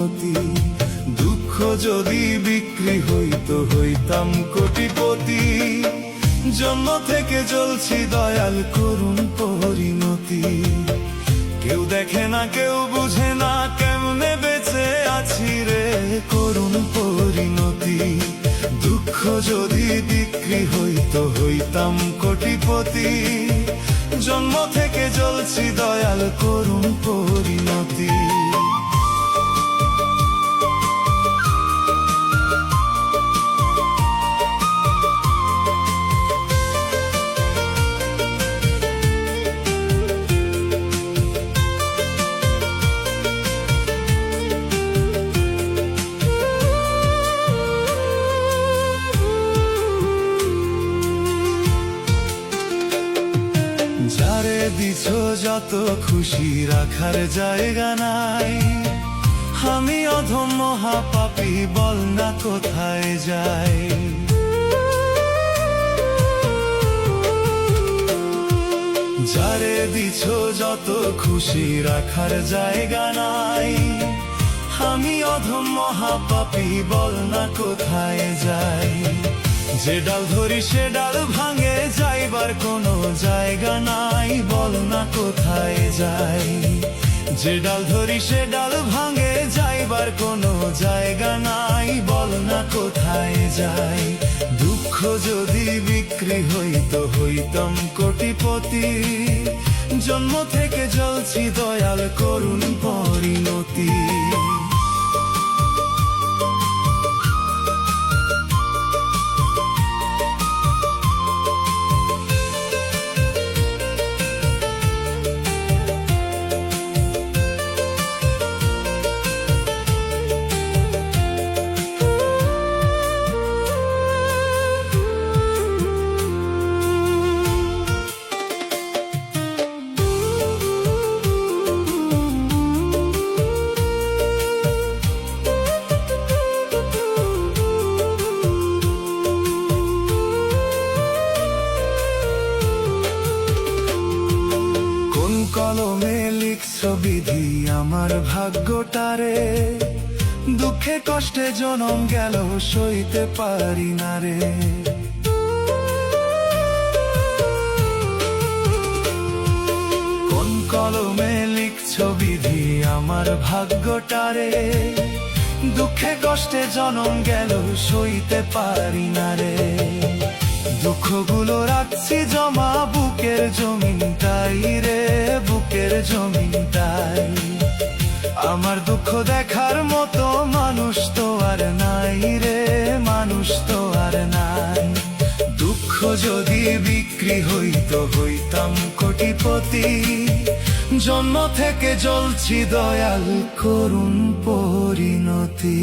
দুঃখ যদি বিক্রি হইতো হইতাম কোটিপতি। জন্ম থেকে জ্বলছি দয়াল করুণ পরিণতি। কেউ দেখে না কেউ বুঝে না কেমনে বেঁচে আছি রে করুণ পরিণতি। দুঃখ যদি বিক্রি হইতো হইতাম কোটিপতি। জন্ম থেকে জ্বলছি দয়াল করুণ পরিণতি। যারে দিছ যত খুশি রাখার জায়গা নাই। আমি অধম মহাপাপী বল না কোথায় যাই। যারে দিছ যত খুশি রাখার জায়গা নাই। আমি অধম মহাপাপী বল না কোথায় যাই। যে ডাল ধরি সে ডাল ভাঙে যাইবার কোনো জায়গা নাই। বল না কোথায় যাই। যে ডাল ধরি সে ডাল ভাঙে যাইবার কোনো জায়গা নাই। বল না কোথায় যাই। দুঃখ যদি বিক্রি হইতো হইতাম কোটিপতি। জন্ম থেকে জ্বলছি দয়াল করুণ পরিণতি। কলমে লিখছ বিধি আমার ভাগ্যটারে। দুঃখে কষ্টে জনম গেল সইতে পারি না রে। কোন কলমে লিখছ বিধি আমার ভাগ্যটারে। দুঃখে কষ্টে জনম গেল সইতে পারি না রে। দুঃখগুলো রাখছি জমা বুকের জমিনটাই রে বুকের জমিনটাই। আমার দুঃখ দেখার মতো মানুষ তো আর নাই রে মানুষ তো আর নাই। দুঃখ যদি বিক্রি হইতো হইতাম কোটিপতি। জন্ম থেকে জ্বলছি দয়াল করুণ পরিণতি।